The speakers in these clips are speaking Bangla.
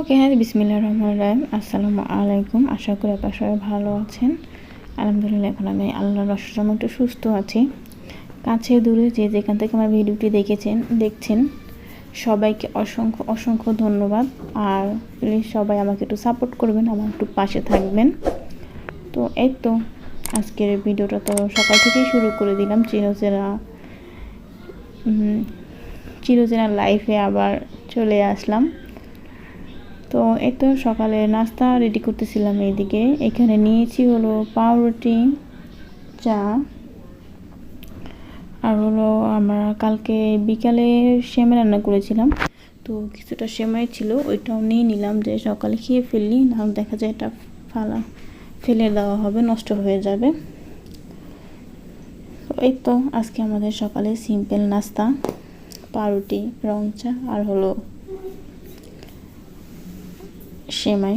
ওকে, হ্যাঁ, বিসমিল্লাহির রহমানির রহিম। আসসালামু আলাইকুম। আশা করি আপনারা সবাই ভালো আছেন। আলহামদুলিল্লাহ, এখন আমি আল্লাহর রহমতে একটু সুস্থ আছি। কাছে দূরে যে যেখান থেকে আমার ভিডিওটি দেখছেন সবাইকে অসংখ্য অসংখ্য ধন্যবাদ। আর প্লিজ সবাই আমাকে একটু সাপোর্ট করবেন, আমার একটু পাশে থাকবেন। তো এই তো আজকের ভিডিওটা তো সকাল থেকেই শুরু করে দিলাম। চিরচেনা লাইফে আবার চলে আসলাম। তো এই তো সকালে নাস্তা রেডি করতেছিলাম। এইদিকে এখানে নিয়েছি হলো পাউরুটি, চা, আর হলো আমরা কালকে বিকালে সেমাই রান্না করেছিলাম। তো কিছুটা সেমাই ছিল, ওইটাও নিয়ে নিলাম যে সকালে খেয়ে ফেললি, না দেখা যায় এটা ফেলে দেওয়া হবে, নষ্ট হয়ে যাবে। তো এই তো আজকে আমাদের সকালে সিম্পল নাস্তা, পাউরুটি, রং চা আর হলো সেমাই।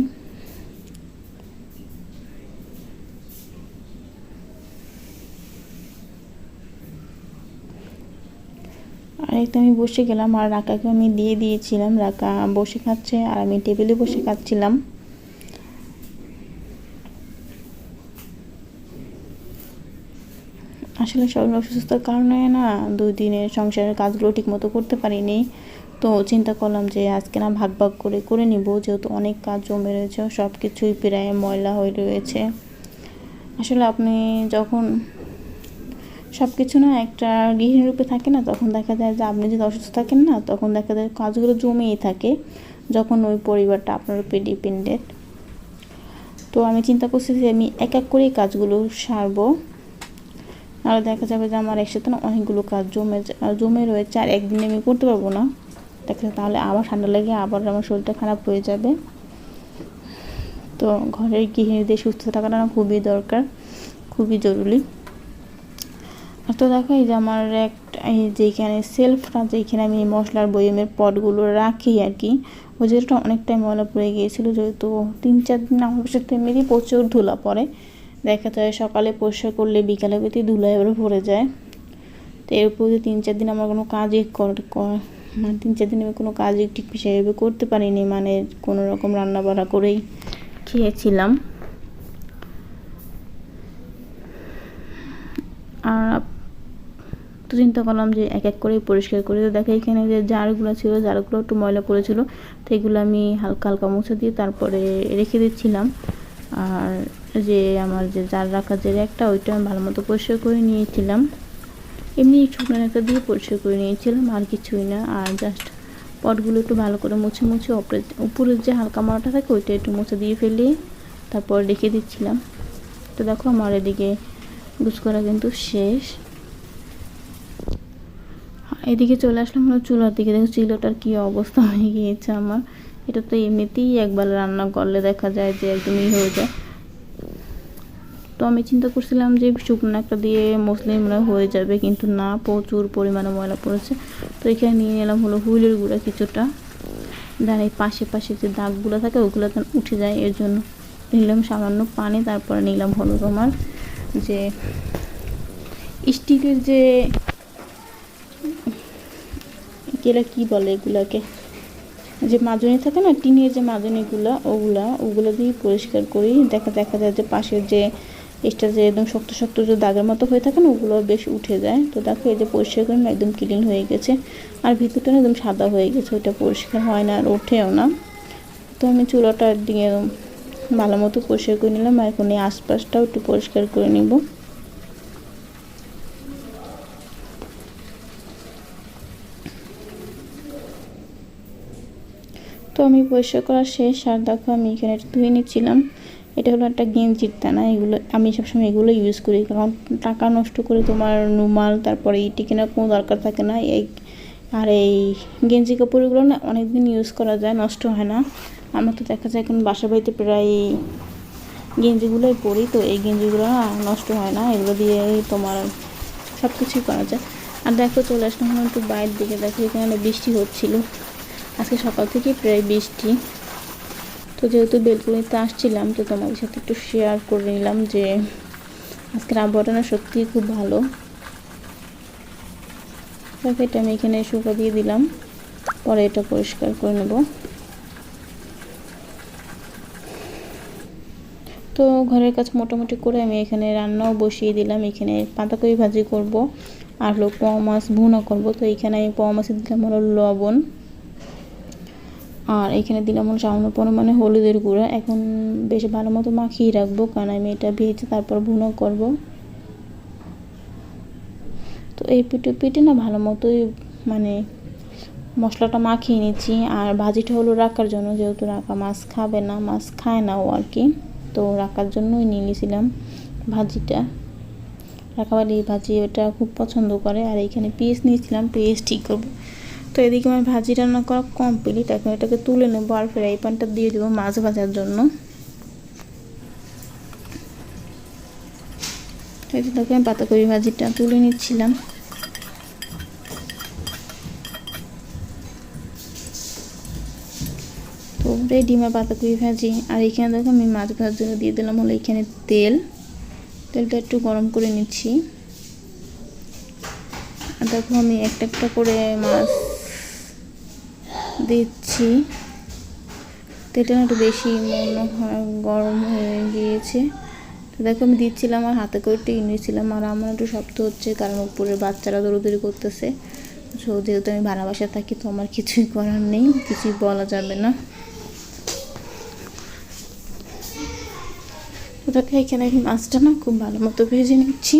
আর একটু আমি বসে গেলাম, আর রাকাকে আমি দিয়ে দিয়েছিলাম। রাকা বসে খাচ্ছে আর আমি টেবিলে বসে খাচ্ছিলাম। আসলে শরীর অসুস্থতার কারণে না 2 দিনের সংসারের কাজগুলো ঠিকমতো করতে পারিনি। তো চিন্তা করলাম যে আজকে না ভাগ ভাগ করে নিব, যেহেতু অনেক কাজ জমে রয়েছে, সব কিছুই প্রায় ময়লা হয়ে রয়েছে। আসলে আপনি যখন সব কিছু না একটা গৃহিণী রূপে থাকে না, তখন দেখা যায় যে আপনি যদি অসুস্থ থাকেন না, তখন দেখা যায় কাজগুলো জমেই থাকে, যখন ওই পরিবারটা আপনার উপরে ডিপেন্ডেন্ট। তো আমি চিন্তা করছি যে আমি এক এক করেই কাজগুলো সারবো, আর দেখা যাবে যে আমার একসাথে না অনেকগুলো কাজ জমে রয়েছে, আর একদিনে আমি করতে পারবো না। দেখা যায় তাহলে আবার ঠান্ডা লেগে আবার আমার শরীরটা খারাপ হয়ে যাবে। তো ঘরের গৃহিণীদের সুস্থ থাকাটা না খুবই দরকার, খুবই জরুরি। আর তো দেখো এই যে আমার যেখানে সেলফটা, যেখানে আমি মশলার বয়মের পটগুলো রাখি আর কি, ওই জায়গাটা অনেকটাই ময়লা পড়ে গিয়েছিলো। যেহেতু 3-4 দিন আমার সাথে এমনি প্রচুর ধুলা পড়ে, দেখা যায় সকালে পরিষ্কার করলে বিকালে বেতি ধুলা এবারে ভরে যায়। তো এর উপর 3-4 দিন আমার কোনো কাজই 3-4 দিন আমি কোনো কাজই ঠিক হিসেবে করতে পারিনি, মানে কোনো রকম রান্না বাড়া করেই খেয়েছিলাম। আর তো চিন্তা করলাম যে এক এক করে পরিষ্কার করে। তো দেখো এখানে যে জারগুলো ছিল, জারগুলো একটু ময়লা পড়েছিল, তো এগুলো আমি হালকা হালকা মুছে দিয়ে তারপরে রেখে দিচ্ছিলাম। আর যে আমার যে জার রাখা যে একটা, ওইটা আমি ভালো মতো পরিষ্কার করে নিয়েছিলাম। এমনি শুকনো একটা দিয়ে পরিষ্কার করে নিয়েছিলাম, আর কিছুই না। আর জাস্ট পটগুলো একটু ভালো করে মুছে উপরের যে হালকা ময়লাটা থাকে ওইটা একটু মুছে দিয়ে ফেলে তারপর রেখে দিচ্ছিলাম। তো দেখো আমার এদিকে গুছ করা কিন্তু শেষ। এদিকে চলে আসলাম হলো চুলার দিকে। দেখো চুলাটার কী অবস্থা হয়ে গিয়েছে আমার। এটা তো এমনিতেই একবার রান্না করলে দেখা যায় যে একদমই হয়ে যায়। তো আমি চিন্তা করছিলাম যে শুকনো একটা দিয়ে মশলা হয়ে যাবে, কিন্তু না, প্রচুর পরিমাণে ময়লা পড়েছে। তো এখানে নিয়ে নিলাম হলো হুইলের গুঁড়া কিছুটা, যার এই পাশে যে দাগগুলো থাকে ওগুলো উঠে যায়, এর জন্য নিলাম সামান্য পানি। তারপরে নিলাম হলো তোমার যে স্টিলের যে কী বলে এগুলাকে, যে মাজনি থাকে না, টিনের যে মাজনিগুলো, ওগুলো দিয়ে পরিষ্কার করি। দেখা যায় যে পাশের যে এক্সট্রা যে একদম শক্ত যে দাগের মতো হয়ে থাকে না, ওগুলো বেশ উঠে যায়। তো দেখো এই যে পরিষ্কার করে একদম ক্লিন হয়ে গেছে, আর ভিতরটা একদম সাদা হয়ে গেছে, ওইটা পরিষ্কার হয় না আর ওঠেও না। তো আমি চুলাটার দিকে ভালো মতো পরিষ্কার করে নিলাম, আর এখন এই আশপাশটাও একটু পরিষ্কার করে নিব। তো আমি পরিষ্কার করা শেষ। আর দেখো আমি এখানে ধুয়ে নিচ্ছিলাম। এটা হলো একটা গেঞ্জির দানা। এগুলো আমি সবসময় এগুলো ইউজ করি, কারণ টাকা নষ্ট করে তোমার রুমাল তারপরে ইটি কেনার কোনো দরকার থাকে না। আর এই গেঞ্জি কাপড়গুলো না অনেক দিন ইউজ করা যায়, নষ্ট হয় না। আমার তো দেখা যায় এখন বাসা বাড়িতে প্রায় গেঞ্জিগুলোই পরি, তো এই গেঞ্জিগুলো না নষ্ট হয় না, এগুলো দিয়ে তোমার সব কিছুই করা যায়। আর দেখো চলে আসলাম একটু বাইরের দিকে। দেখো এখানে বৃষ্টি হচ্ছিলো, আজকে সকাল থেকে প্রায় বৃষ্টি। তো যেহেতু বেলকুনিতে আসছিলাম, তো তোমাদের সাথে একটু শেয়ার করে নিলাম যে আজকের আবহাওয়াটা না সত্যিই খুব ভালো। দেখো এটা আমি এখানে শুকা দিয়ে দিলাম, পরে এটা পরিষ্কার করে নেব। তো ঘরের কাজ মোটামুটি করে আমি এখানে রান্নাও বসিয়ে দিলাম। এখানে পাতাকপি ভাজি করব আর হলো পোয়া মাছ ভুনা করব। তো এখানে আমি পোয়া মাছে দিলাম হলো লবণ, আর এখানে দিলাম হলো সামান্য পরিমাণে হলুদের গুঁড়া। এখন বেশ ভালো মতো মাখিয়ে রাখবো, কারণ আমি এটা ভেজে তারপর ভুনা করব। তো এই পিঠে না ভালো মতোই মানে মশলাটা মাখিয়ে নিচ্ছি। আর ভাজিটা হলো রাখার জন্য, যেহেতু রাখা মাছ খাবে না, মাছ খায় না ও আর কি, তো রাখার জন্যই নিয়ে নিয়েছিলাম ভাজিটা। রাখাবালি ভাজি ওটা খুব পছন্দ করে। আর এখানে পেঁয়াজ নিয়েছিলাম, পেঁয়াজ ঠিক করবো। তো এদিকে আমার ভাজি রান্না করা কমপ্লিট। এখন এটাকে তুলে নেবো আর ফ্রাই প্যানটা দিয়ে দেবো মাছ ভাজার জন্য। এদিকে আমি পাতাকপি ভাজিটা তুলে নিচ্ছিলাম। তো রেডি আমার পাতাকপি ভাজি। আর এখানে দেখো আমি মাছ ভাজার জন্য দিয়ে দিলাম হলো এখানে তেলটা একটু গরম করে নিচ্ছি। আর দেখো আমি একটা একটা করে মাছ দিচ্ছি। তেলটা একটু বেশি মনে হয় গরম হয়ে গিয়েছে। তো দেখো আমি দিচ্ছিলাম আর হাতে করে টেনে নিয়েছিলাম। আর আমার একটু শক্ত হচ্ছে, কারণ উপরে বাচ্চারা দৌড়দৌড়ি করতেছে। সো যেহেতু আমি ভাড়া বাসায় থাকি, তো আমার কিছুই করার নেই, কিছুই বলা যাবে না। ওটাকে এখানে আমি মাছটা না খুব ভালো মতো ভেজে নিচ্ছি।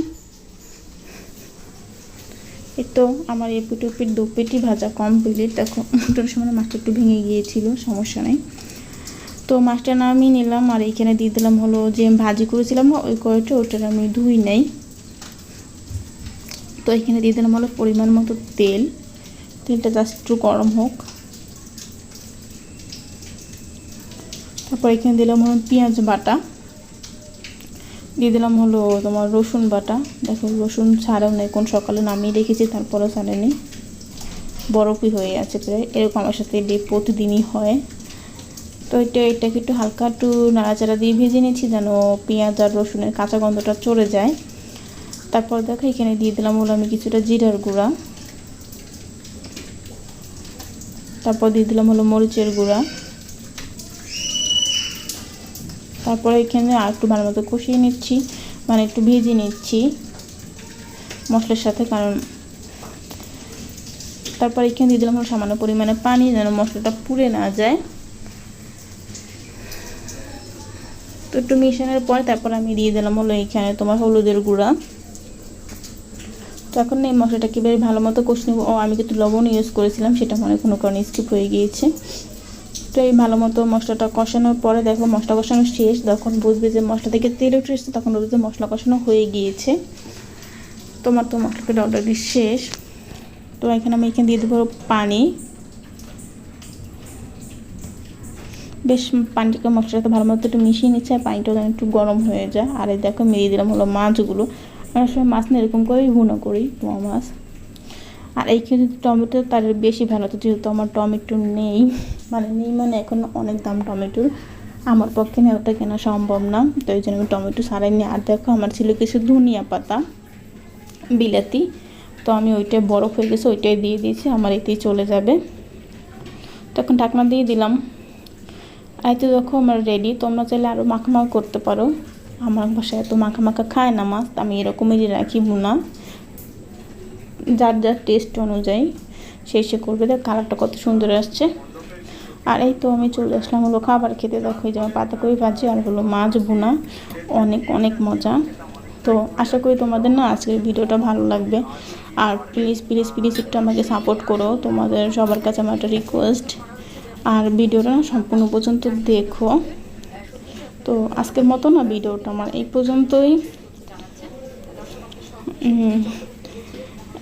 এই তো আমার এই পিঠ দু পিঠই ভাজা কমপ্লিট। দেখো ওটার সময় মাছটা একটু ভেঙে গিয়েছিল, সমস্যা নেই। তো মাছটা নামিয়ে নিলাম। আর এইখানে দিয়ে দিলাম হলো যে ভাজি করেছিলাম না ওই কড়াইটা, ওটার আমি ধুই নাই। তো এখানে দিয়ে দিলাম হলো পরিমাণ মতো তেলটা জাস্ট একটু গরম হোক। তারপর এখানে দিলাম হলো পেঁয়াজ বাটা, দিয়ে দিলাম হলো তোমার রসুন বাটা। দেখো রসুন ছাড়াও নেই, কোন সকালে নামিয়ে রেখেছি তারপরেও ছাড়েনি, বরফই হয়ে আছে প্রায়। এরকম আমার সাথে প্রতিদিনই হয়। তো এটাকে একটু হালকা একটু নাড়াচাড়া দিয়ে ভেজে নিচ্ছি, যেন পেঁয়াজ আর রসুনের কাঁচা গন্ধটা চলে যায়। তারপর দেখো এখানে দিয়ে দিলাম হলো আমি কিছুটা জিরার গুঁড়া, তারপর দিয়ে দিলাম হলো মরিচের গুঁড়া। তারপরে এখানে আর একটু ভালো মতো কষিয়ে নিচ্ছি, মানে একটু ভেজে নিচ্ছি মশলার সাথে। কারণ তারপর এখানে দিয়ে দিলাম সামান্য পরিমাণে পানি, যেন মশলাটা পুড়ে না যায়। তো একটু মিশানোর পরে তারপর আমি দিয়ে দিলাম হলো এখানে তোমার হলুদের গুঁড়া। তো এখন এই মশলাটাকে বেশ ভালো মতো কষে নেব। আমি কিন্তু লবণ ইউজ করেছিলাম, সেটা মনে কোনো কারণে স্কিপ হয়ে গিয়েছে। তো এই ভালো মতো মশলাটা কষানোর পরে দেখো মশলা কষানো শেষ। যখন বুঝবে যে মশলা থেকে তেল উঠে এসেছে, তখন বুঝবে যে মশলা কষানো হয়ে গিয়েছে। তোমার তো মশলাটা অলরেডি শেষ। তো এখানে আমি দিয়ে দেবো পানি। বেশ পানিটাকে মশলাটা ভালো মতো একটু মিশিয়ে নিচ্ছে, আর পানিটা একটু গরম হয়ে যায়। আর এই দেখো মেরে দিলাম হলো মাছগুলো। অনেক সময় মাছ না এরকম করেই ভুনা করি, পোয়া মাছ। আর এইখানে যদি টমেটো তার বেশি ভালো হতো, যেহেতু আমার টমেটো নেই, মানে এখন অনেক দাম টমেটোর, আমার পক্ষে না ওটা কেনা সম্ভব না। তো এই জন্য আমি টমেটো ছাড়াইনি। আর দেখো আমার ছিল কিছু ধনিয়া পাতা, বিলাতি, তো আমি ওইটাই বরফ হয়ে গেছে, ওইটাই দিয়ে দিয়েছি, আমার এতেই চলে যাবে। তখন ঢাকনা দিয়ে দিলাম। আর তো দেখো আমার রেডি। তোমরা চাইলে আরও মাখা করতে পারো। আমার বাসায় এত মাখা খায় না মাছ, আমি এরকমই রাখি ভুনা, যার টেস্ট অনুযায়ী সে করবে। দেখ কালারটা কত সুন্দর আসছে। আর এই তো আমি চলে আসলাম হলো খাবার খেতে। দেখো যেমন পাতাকপি ভাজি আর হলো মাছ ভুনা, অনেক অনেক মজা। তো আশা করি তোমাদের না আজকের ভিডিওটা ভালো লাগবে। আর প্লিজ একটু আমাকে সাপোর্ট করো, তোমাদের সবার কাছে আমার একটা রিকোয়েস্ট। আর ভিডিওটা না সম্পূর্ণ পর্যন্ত দেখো। তো আজকের মতো না ভিডিওটা আমার এই পর্যন্তই।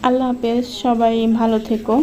আল্লাহ হাফেজ, সবাই ভালো থেকো।